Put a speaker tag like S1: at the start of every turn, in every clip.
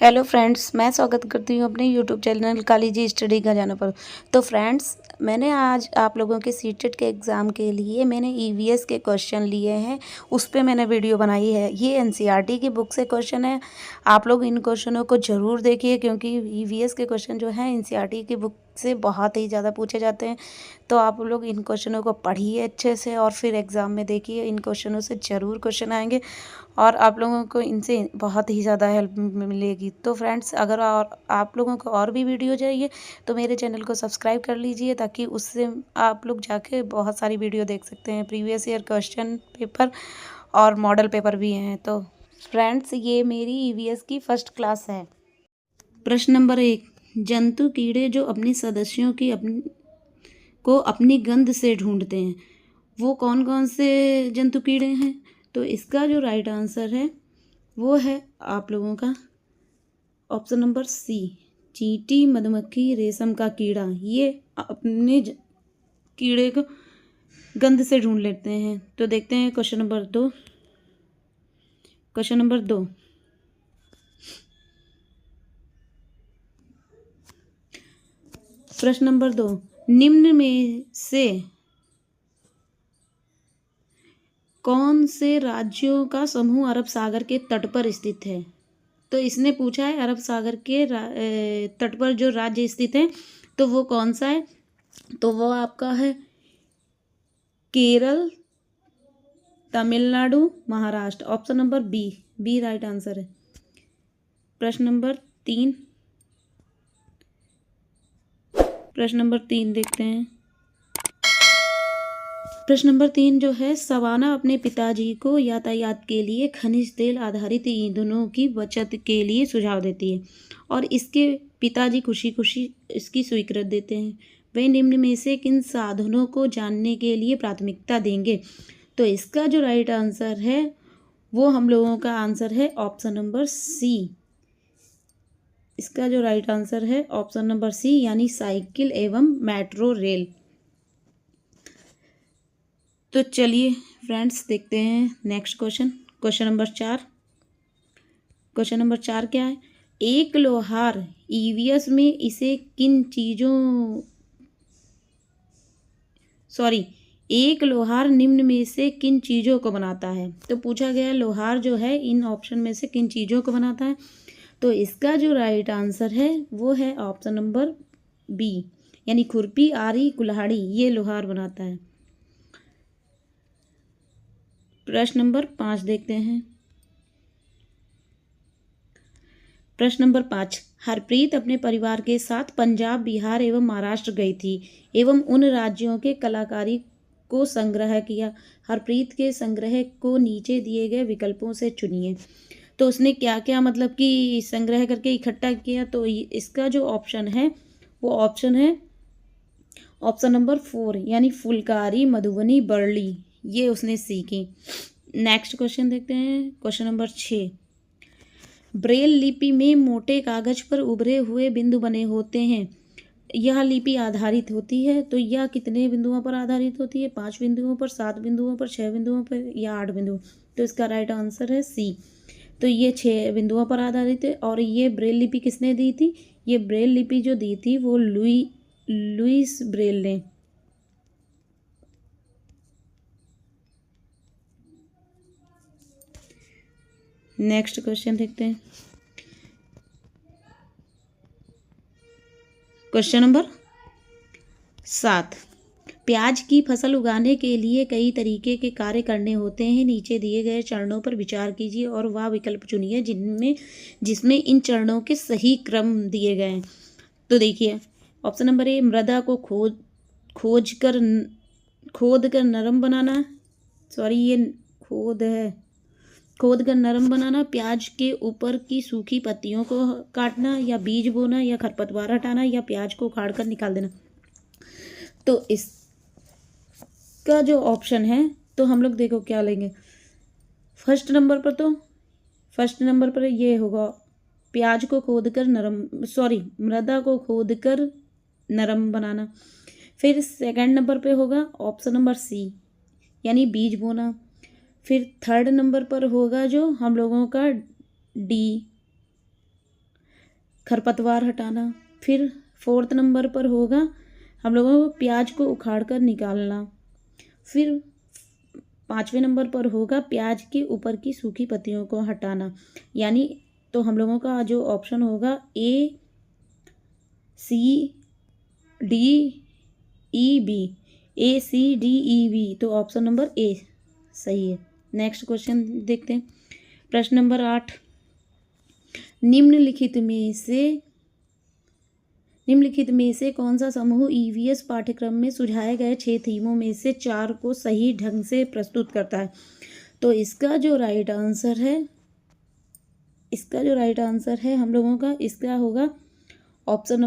S1: Hello friends, मैं स्वागत करती हूँ अपने YouTube channel Kali ji study खजाना पर। तो फ्रेंड्स, मैंने आज आप लोगों के सीटेट के एग्ज़ाम के लिए मैंने ईवीएस के क्वेश्चन लिए हैं, उस पे मैंने वीडियो बनाई है। ये एनसीईआरटी की बुक से क्वेश्चन है। आप लोग इन क्वेश्चनों को ज़रूर देखिए, क्योंकि ईवीएस के क्वेश्चन जो हैं एनसीईआरटी की बुक से बहुत ही ज़्यादा पूछे जाते हैं। तो आप लोग इन क्वेश्चनों को पढ़िए अच्छे से और फिर एग्ज़ाम में देखिए। इन क्वेश्चनों से ज़रूर क्वेश्चन आएंगे और आप लोगों को इनसे बहुत ही ज़्यादा हेल्प मिलेगी। तो फ्रेंड्स, अगर और आप लोगों को और भी वीडियो चाहिए तो मेरे चैनल को सब्सक्राइब कर लीजिए, ताकि उससे आप लोग जाके बहुत सारी वीडियो देख सकते हैं। प्रीवियस ईयर क्वेश्चन पेपर और मॉडल पेपर भी हैं। तो फ्रेंड्स, ये मेरी ईवीएस की फर्स्ट क्लास है। प्रश्न नंबर 1, जंतु कीड़े जो अपने सदस्यों की अपनी गंध से ढूंढते हैं, वो कौन कौन से जंतु कीड़े हैं? तो इसका जो राइट आंसर है वो है आप लोगों का ऑप्शन नंबर सी, चींटी, मधुमक्खी, रेशम का कीड़ा। ये अपने कीड़े को गंध से ढूंढ लेते हैं। तो देखते हैं क्वेश्चन नंबर 2। क्वेश्चन नंबर 2, प्रश्न नंबर 2, निम्न में से कौन से राज्यों का समूह अरब सागर के तट पर स्थित है? तो इसने पूछा है अरब सागर के तट पर जो राज्य स्थित है, तो वो कौन सा है? तो वो आपका है Kerala, Tamil Nadu, Maharashtra. Option number B right answer है। प्रश्न नंबर 3, प्रश्न नंबर 3 देखते हैं। प्रश्न नंबर 3 जो है, सवाना अपने पिताजी को यातायात के लिए खनिज तेल आधारित ईंधनों की बचत के लिए सुझाव देती है और इसके पिताजी खुशी खुशी इसकी स्वीकृति देते हैं। वे निम्न में से किन साधनों को जानने के लिए प्राथमिकता देंगे? तो इसका जो राइट आंसर है वो हम लोगों का आंसर है ऑप्शन नंबर सी। इसका जो राइट आंसर है ऑप्शन नंबर सी, यानी साइकिल एवं मेट्रो रेल। तो चलिए फ्रेंड्स, देखते हैं next question. Question number 4। Question number 4 क्या है? एक लोहार ईवीएस में इसे किन चीज़ों एक लोहार निम्न में से किन चीज़ों को बनाता है? तो पूछा गया लोहार जो है इन ऑप्शन में से किन चीज़ों को बनाता है? तो इसका जो राइट आंसर है वो है ऑप्शन नंबर बी, यानी खुरपी, आरी, कुल्हाड़ी, ये लोहार बनाता है। प्रश्न नंबर 5 देखते हैं। प्रश्न नंबर 5, हरप्रीत अपने परिवार के साथ पंजाब, बिहार एवं महाराष्ट्र गई थी एवं उन राज्यों के कलाकारी को संग्रह किया। हरप्रीत के संग्रह को नीचे दिए गए विकल्पों से चुनिए। तो उसने क्या क्या मतलब कि संग्रह करके इकट्ठा किया? तो इसका जो ऑप्शन है वो ऑप्शन है ऑप्शन नंबर 4, यानी फुलकारी, मधुबनी, बरली, ये उसने सीखी। नेक्स्ट क्वेश्चन देखते हैं। क्वेश्चन नंबर 6, ब्रेल लिपि में मोटे कागज पर उभरे हुए बिंदु बने होते हैं, यह लिपि आधारित होती है। तो यह कितने बिंदुओं पर आधारित होती है? 5 बिंदुओं पर, 7 बिंदुओं पर, 6 बिंदुओं पर या 8 बिंदुओं? तो इसका राइट आंसर है सी। तो ये 6 बिंदुओं पर आधारित है। और ये ब्रेल लिपि किसने दी थी? ये ब्रेल लिपि जो दी थी वो लुईस ब्रेल ने। नेक्स्ट क्वेश्चन देखते हैं। क्वेश्चन नंबर 7, प्याज की फसल उगाने के लिए कई तरीके के कार्य करने होते हैं। नीचे दिए गए चरणों पर विचार कीजिए और वह विकल्प चुनिए जिसमें इन चरणों के सही क्रम दिए गए हैं। तो देखिए, ऑप्शन नंबर ए, मृदा को खोद कर नरम बनाना। ये खोद कर नरम बनाना, प्याज के ऊपर की सूखी पत्तियों को काटना, या बीज बोना, या खरपतवार हटाना, या प्याज को उखाड़ कर निकाल देना। तो इसका जो ऑप्शन है, तो हम लोग देखो क्या लेंगे। फर्स्ट नंबर पर ये होगा प्याज को खोद कर मृदा को खोद कर नरम बनाना। फिर सेकंड नंबर पे होगा ऑप्शन नंबर सी, यानी बीज बोना। फिर थर्ड नंबर पर होगा जो हम लोगों का डी, खरपतवार हटाना। फिर 4th नंबर पर होगा हम लोगों को प्याज को उखाड़ कर निकालना। फिर 5वें नंबर पर होगा प्याज के ऊपर की सूखी पत्तियों को हटाना। यानी तो हम लोगों का जो ऑप्शन होगा A C D E B, A C D E B, तो ऑप्शन नंबर ए सही है। नेक्स्ट क्वेश्चन देखते हैं। प्रश्न नंबर 8, निम्नलिखित में से कौन सा समूह ईवीएस पाठ्यक्रम में सुझाए गए 6 थीमों में से 4 को सही ढंग से प्रस्तुत करता है? तो इसका जो राइट आंसर है हम लोगों का इसका होगा ऑप्शन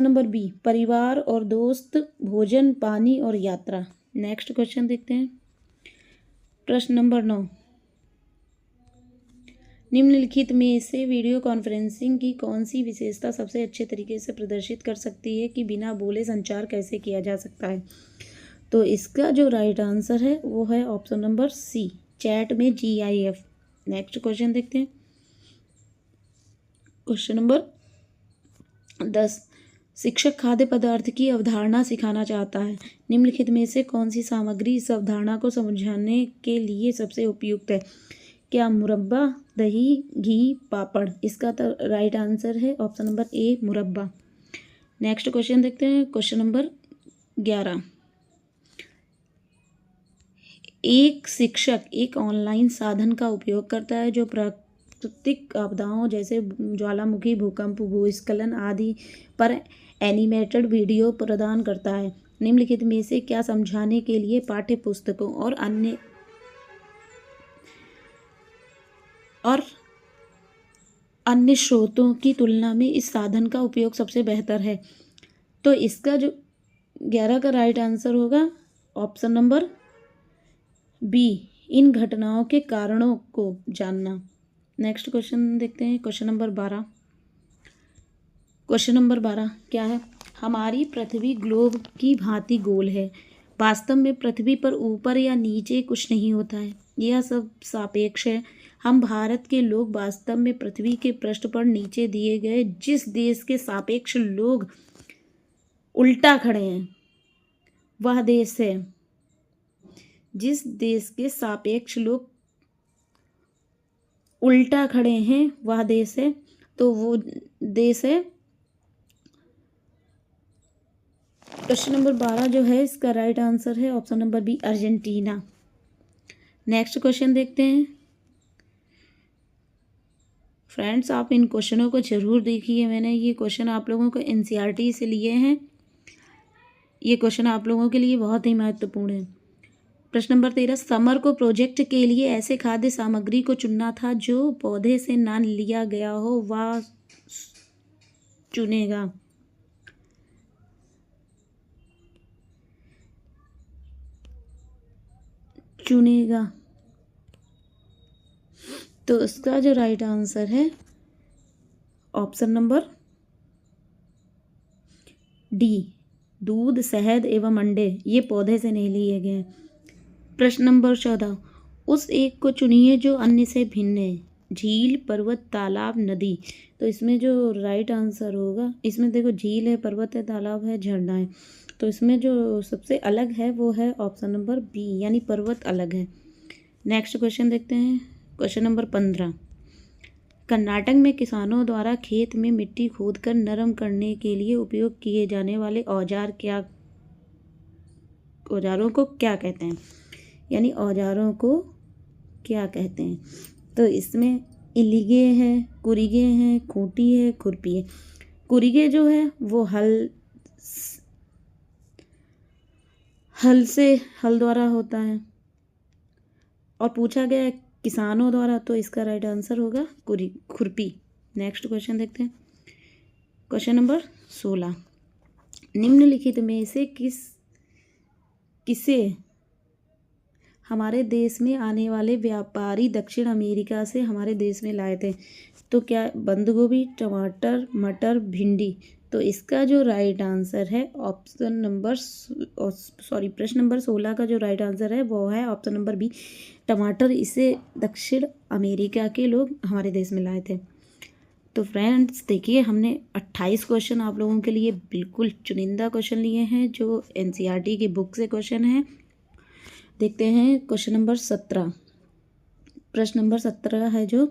S1: नंबर बी, परिवार और दोस्त, भोजन, पानी और यात्रा। नेक्स्ट क्वेश्चन देखते हैं। प्रश्न नंबर 9, निम्नलिखित में से वीडियो कॉन्फ्रेंसिंग की कौन सी विशेषता सबसे अच्छे तरीके से प्रदर्शित कर सकती है कि बिना बोले संचार कैसे किया जा सकता है? तो इसका जो राइट आंसर है वो है ऑप्शन नंबर सी, चैट में GIF। नेक्स्ट क्वेश्चन देखते हैं। क्वेश्चन नंबर 10, शिक्षक खाद्य पदार्थ की अवधारणा सिखाना चाहता है। निम्नलिखित में से कौन सी सामग्री इस अवधारणा को समझाने के लिए सबसे उपयुक्त है? क्या मुरब्बा, दही, घी, पापड़? इसका तो राइट आंसर है ऑप्शन नंबर ए, मुरब्बा। नेक्स्ट क्वेश्चन देखते हैं। क्वेश्चन नंबर 11, एक शिक्षक एक ऑनलाइन साधन का उपयोग करता है जो प्राकृतिक आपदाओं जैसे ज्वालामुखी, भूकंप, भूस्खलन आदि पर एनिमेटेड वीडियो प्रदान करता है। निम्नलिखित में से क्या समझाने के लिए पाठ्य पुस्तकों और अन्य स्रोतों की तुलना में इस साधन का उपयोग सबसे बेहतर है? तो इसका जो 11 का राइट आंसर होगा ऑप्शन नंबर बी, इन घटनाओं के कारणों को जानना। नेक्स्ट क्वेश्चन देखते हैं। क्वेश्चन नंबर 12 क्या है? हमारी पृथ्वी ग्लोब की भांति गोल है। वास्तव में पृथ्वी पर ऊपर या नीचे कुछ नहीं होता है, यह सब सापेक्ष है। हम भारत के लोग वास्तव में पृथ्वी के पृष्ठ पर नीचे दिए गए जिस देश के सापेक्ष लोग उल्टा खड़े हैं वह देश है। जिस देश के सापेक्ष लोग उल्टा खड़े हैं वह देश है, तो वो देश है। क्वेश्चन नंबर 12 जो है इसका राइट आंसर है option number B, Argentina. Next question देखते हैं। फ्रेंड्स, आप इन क्वेश्चनों को जरूर देखिए। मैंने ये क्वेश्चन आप लोगों को NCERT से लिए हैं। ये क्वेश्चन आप लोगों के लिए बहुत ही महत्वपूर्ण है। प्रश्न नंबर 13, समर को प्रोजेक्ट के लिए ऐसे खाद्य सामग्री को चुनना था जो पौधे से ना लिया गया हो, वह चुनेगा। तो इसका जो राइट आंसर है ऑप्शन नंबर डी, दूध, शहद एवं अंडे ये पौधे से नहीं लिए गए। प्रश्न नंबर 14, उस एक को चुनिए जो अन्य से भिन्न है। झील, पर्वत, तालाब, नदी। तो इसमें जो राइट आंसर होगा, इसमें देखो झील है, पर्वत है, तालाब है, झरना है, तो इसमें जो सबसे अलग है वो है ऑप्शन नंबर बी, यानी पर्वत अलग है। नेक्स्ट क्वेश्चन देखते हैं। क्वेश्चन नंबर 15, कर्नाटक में किसानों द्वारा खेत में मिट्टी खोदकर नरम करने के लिए उपयोग किए जाने वाले औजारों को क्या कहते हैं? यानी औजारों को क्या कहते हैं? तो इसमें इलिगे है, कुरिगे हैं, खूंटी है, खुरपी है। कुरिगे जो है वो हल द्वारा होता है और पूछा गया है किसानों द्वारा, तो इसका राइट आंसर होगा खुरपी। नेक्स्ट क्वेश्चन देखते हैं। क्वेश्चन नंबर 16, निम्नलिखित में से किसे हमारे देश में आने वाले व्यापारी दक्षिण अमेरिका से हमारे देश में लाए थे? तो क्या बंद गोभी, टमाटर, मटर, भिंडी? तो इसका जो राइट आंसर है प्रश्न नंबर 16 का जो राइट आंसर है वो है ऑप्शन नंबर बी, टमाटर। इसे दक्षिण अमेरिका के लोग हमारे देश में लाए थे। तो फ्रेंड्स देखिए, हमने 28 क्वेश्चन आप लोगों के लिए बिल्कुल चुनिंदा क्वेश्चन लिए हैं जो एनसीईआरटी की बुक से क्वेश्चन हैं। देखते हैं क्वेश्चन नंबर 17। प्रश्न नंबर 17 है जो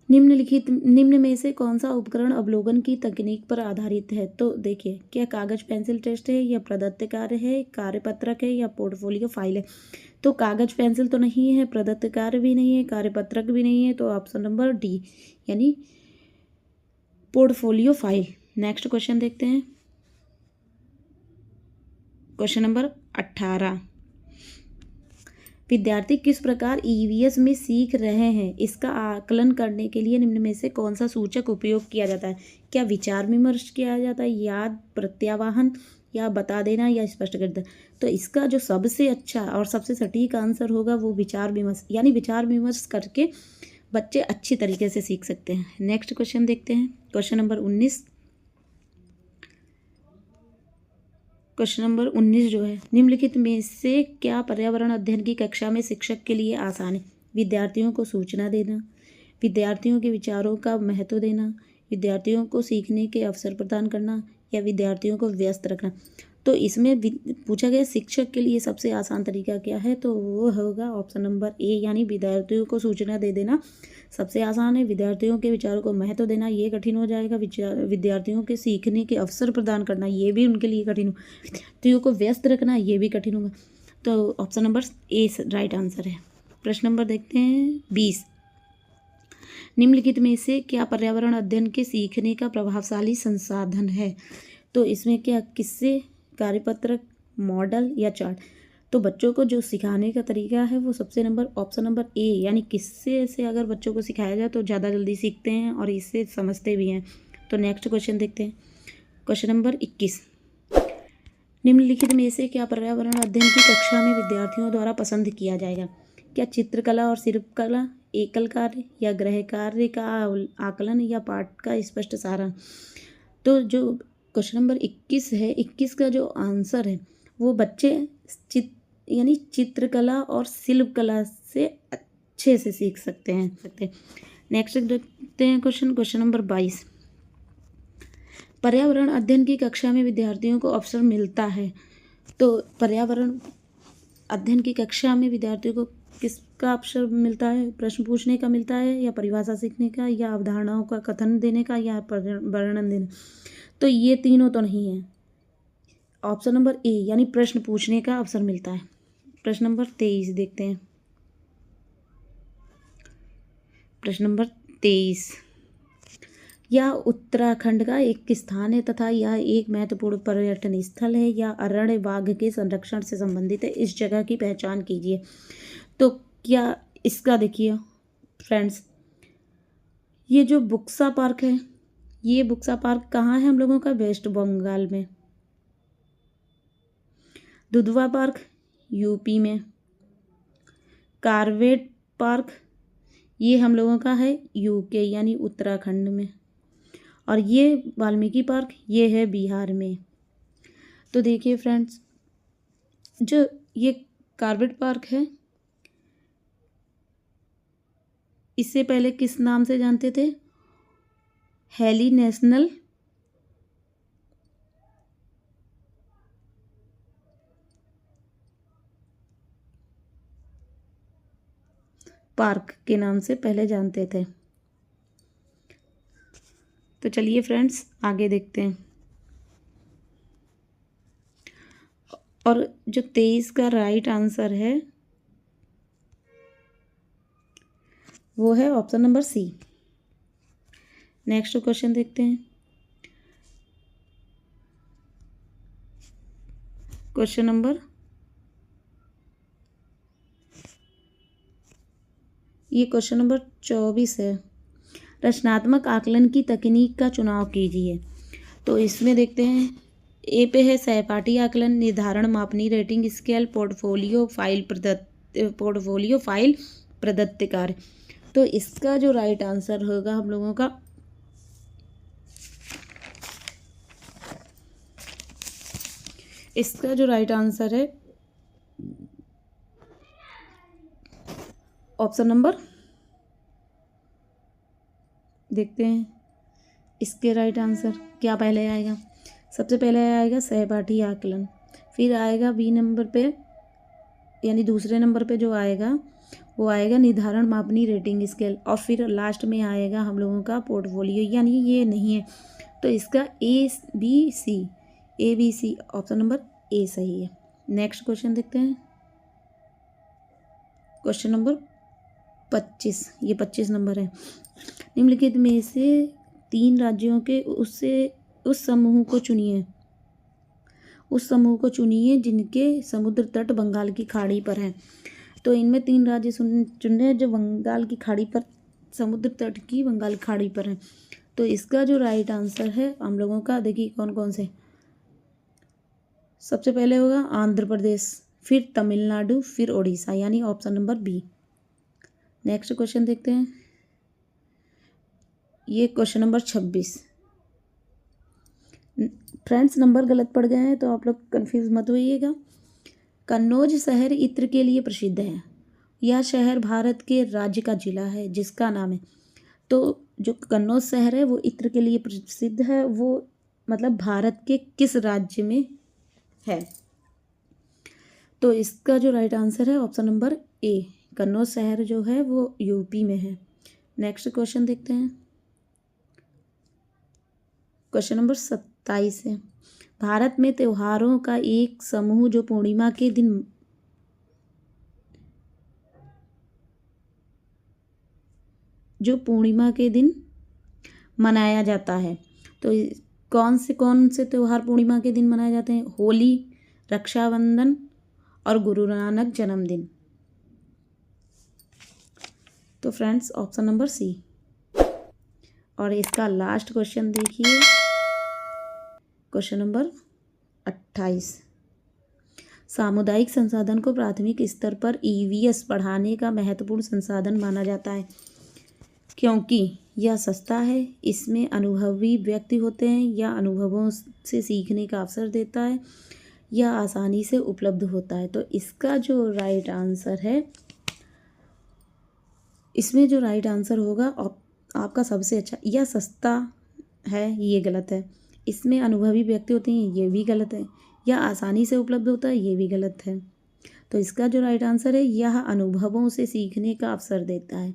S1: निम्न में से कौन सा उपकरण अवलोकन की तकनीक पर आधारित है। तो देखिए, क्या कागज पेंसिल टेस्ट है, या प्रदत्त कार्य है, कार्यपत्रक है, या पोर्टफोलियो फाइल है। तो कागज पेंसिल तो नहीं है, प्रदत्त कार्य भी नहीं है, कार्यपत्रक भी नहीं है, तो ऑप्शन नंबर डी यानी पोर्टफोलियो फाइल। नेक्स्ट क्वेश्चन देखते हैं, क्वेश्चन नंबर 18। विद्यार्थी किस प्रकार ईवीएस में सीख रहे हैं, इसका आकलन करने के लिए निम्न में से कौन सा सूचक उपयोग किया जाता है। क्या विचार विमर्श किया जाता है, याद, प्रत्यावाहन, या बता देना, या स्पष्ट कर देना। तो इसका जो सबसे अच्छा और सबसे सटीक आंसर होगा वो विचार विमर्श, यानी विचार विमर्श करके बच्चे अच्छी तरीके से सीख सकते हैं। नेक्स्ट क्वेश्चन देखते हैं, क्वेश्चन नंबर 19। क्वेश्चन नंबर 19 जो है, निम्नलिखित में से क्या पर्यावरण अध्ययन की कक्षा में शिक्षक के लिए आसान है। विद्यार्थियों को सूचना देना, विद्यार्थियों के विचारों का महत्व देना, विद्यार्थियों को सीखने के अवसर प्रदान करना, या विद्यार्थियों को व्यस्त रखना। तो इसमें पूछा गया शिक्षक के लिए सबसे आसान तरीका क्या है, तो वो होगा ऑप्शन नंबर ए, यानी विद्यार्थियों को सूचना दे देना सबसे आसान है। विद्यार्थियों के विचारों को महत्व देना ये कठिन हो जाएगा। विद्यार्थियों के सीखने के अवसर प्रदान करना ये भी उनके लिए कठिन हो। विद्यार्थियों को व्यस्त रखना ये भी कठिन होगा। तो ऑप्शन नंबर ए राइट आंसर है। प्रश्न नंबर देखते हैं 20। निम्नलिखित में से क्या पर्यावरण अध्ययन के सीखने का प्रभावशाली संसाधन है। तो इसमें क्या किस्से, कार्यपत्रक, मॉडल, या चार्ट। तो बच्चों को जो सिखाने का तरीका है वो सबसे ऑप्शन नंबर ए, यानी किस्से से अगर बच्चों को सिखाया जाए तो ज़्यादा जल्दी सीखते हैं और इससे समझते भी हैं। तो नेक्स्ट क्वेश्चन देखते हैं, क्वेश्चन नंबर 21। निम्नलिखित में से क्या पर्यावरण अध्ययन की कक्षा में विद्यार्थियों द्वारा पसंद किया जाएगा। क्या चित्रकला और शिल्पकला, एकल कार्य, या गृह कार्य का आकलन, या पाठ का स्पष्ट सारांश। तो जो क्वेश्चन नंबर 21 है, 21 का जो आंसर है वो बच्चे यानी चित्रकला और शिल्पकला से अच्छे से सीख सकते हैं। नेक्स्ट देखते हैं क्वेश्चन नंबर 22। पर्यावरण अध्ययन की कक्षा में विद्यार्थियों को अवसर मिलता है। तो पर्यावरण अध्ययन की कक्षा में विद्यार्थियों को किसका अवसर मिलता है, प्रश्न पूछने का मिलता है, या परिभाषा सीखने का, या अवधारणाओं का कथन देने का, या वर्णन देने। तो ये तीनों तो नहीं है। ऑप्शन नंबर ए यानी प्रश्न पूछने का अवसर मिलता है। प्रश्न नंबर 23 देखते हैं, प्रश्न नंबर 23। यह उत्तराखंड का एक स्थान है तथा यह एक महत्वपूर्ण पर्यटन स्थल है, या अरण्य बाघ के संरक्षण से संबंधित है। इस जगह की पहचान कीजिए। तो क्या इसका देखिए फ्रेंड्स, ये जो बुक्सा पार्क है, ये बुक्सा पार्क कहाँ है हम लोगों का, वेस्ट बंगाल में। दुधवा पार्क यूपी में। कार्बेट पार्क ये हम लोगों का है यूके यानी उत्तराखंड में। और ये वाल्मीकि पार्क ये है बिहार में। तो देखिए फ्रेंड्स, जो ये कार्बेट पार्क है इससे पहले किस नाम से जानते थे, हेली नेशनल पार्क के नाम से पहले जानते थे। तो चलिए फ्रेंड्स आगे देखते हैं। और जो 23 का राइट आंसर है वो है option number C. Next question देखते हैं, क्वेश्चन नंबर ये क्वेश्चन नंबर 24 है। रचनात्मक आकलन की तकनीक का चुनाव कीजिए। तो इसमें देखते हैं, ए पे है सहपाठी आकलन, निर्धारण, मापनी, रेटिंग स्केल, पोर्टफोलियो फाइल प्रदत्त कार्य। तो इसका जो राइट आंसर होगा हम लोगों का इसका जो राइट आंसर है ऑप्शन नंबर, देखते हैं इसके राइट आंसर क्या पहले आएगा। सबसे पहले आएगा सहपाठी आकलन, फिर आएगा बी नंबर पे यानी दूसरे नंबर पे जो आएगा वो आएगा निर्धारण मापनी रेटिंग स्केल, और फिर लास्ट में आएगा हम लोगों का पोर्टफोलियो, यानी ये नहीं है। तो इसका A B C option number A सही है। नेक्स्ट क्वेश्चन देखते हैं, क्वेश्चन नंबर 25, ये 25 नंबर है। निम्नलिखित में से 3 राज्यों के उस समूह को चुनिए जिनके समुद्र तट बंगाल की खाड़ी पर है। तो इनमें 3 राज्य चुने जो बंगाल की खाड़ी पर, समुद्र तट की बंगाल की खाड़ी पर है। तो इसका जो राइट आंसर है हम लोगों का, देखिए कौन कौन से। सबसे पहले होगा आंध्र प्रदेश, फिर तमिलनाडु, फिर उड़ीसा, यानी option number B. Next question देखते हैं, ये क्वेश्चन नंबर 26। फ्रेंड्स नंबर गलत पड़ गए हैं तो आप लोग कंफ्यूज मत होइएगा। कन्नौज शहर इत्र के लिए प्रसिद्ध है। यह शहर भारत के राज्य का जिला है जिसका नाम है, तो जो कन्नौज शहर है वो इत्र के लिए प्रसिद्ध है, वो मतलब भारत के किस राज्य में है। तो इसका जो राइट आंसर है ऑप्शन नंबर ए, कन्नौज शहर जो है वो यूपी में है। नेक्स्ट क्वेश्चन देखते हैं, क्वेश्चन नंबर 27 है। भारत में त्योहारों का एक समूह जो पूर्णिमा के दिन मनाया जाता है। तो कौन से त्योहार पूर्णिमा के दिन मनाए जाते हैं? होली, रक्षाबंधन और गुरु नानक जन्मदिन। तो फ्रेंड्स ऑप्शन नंबर सी। और इसका लास्ट क्वेश्चन देखिए, क्वेश्चन नंबर 28। सामुदायिक संसाधन को प्राथमिक स्तर पर ईवीएस पढ़ाने का महत्वपूर्ण संसाधन माना जाता है क्योंकि यह सस्ता है, इसमें अनुभवी व्यक्ति होते हैं या अनुभवों से सीखने का अवसर देता है, यह आसानी से उपलब्ध होता है। तो इसका जो राइट आंसर है, इसमें जो राइट आंसर होगा आपका सबसे अच्छा, यह सस्ता है, ये गलत है। इसमें अनुभवी व्यक्ति होते हैं, ये भी गलत है। यह आसानी से उपलब्ध होता है, ये भी गलत है। तो इसका जो राइट आंसर है, यह अनुभवों से सीखने का अवसर देता है।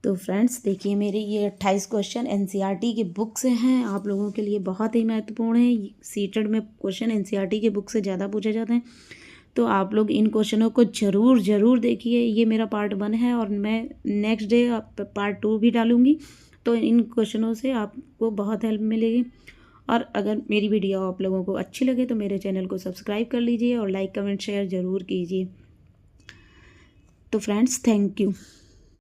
S1: तो फ्रेंड्स देखिए मेरे ये 28 क्वेश्चन एनसीईआरटी की बुक से हैं, आप लोगों के लिए बहुत ही महत्वपूर्ण है। सीटेड में क्वेश्चन एनसीईआरटी की बुक से ज़्यादा पूछे जाते हैं, तो आप लोग इन क्वेश्चनों को ज़रूर देखिए। ये मेरा पार्ट 1 है और मैं नेक्स्ट डे पार्ट 2 भी डालूँगी, तो इन क्वेश्चनों से आपको बहुत हेल्प मिलेगी। और अगर मेरी वीडियो आप लोगों को अच्छी लगे तो मेरे चैनल को सब्सक्राइब कर लीजिए और लाइक कमेंट शेयर ज़रूर कीजिए। तो फ्रेंड्स थैंक यू।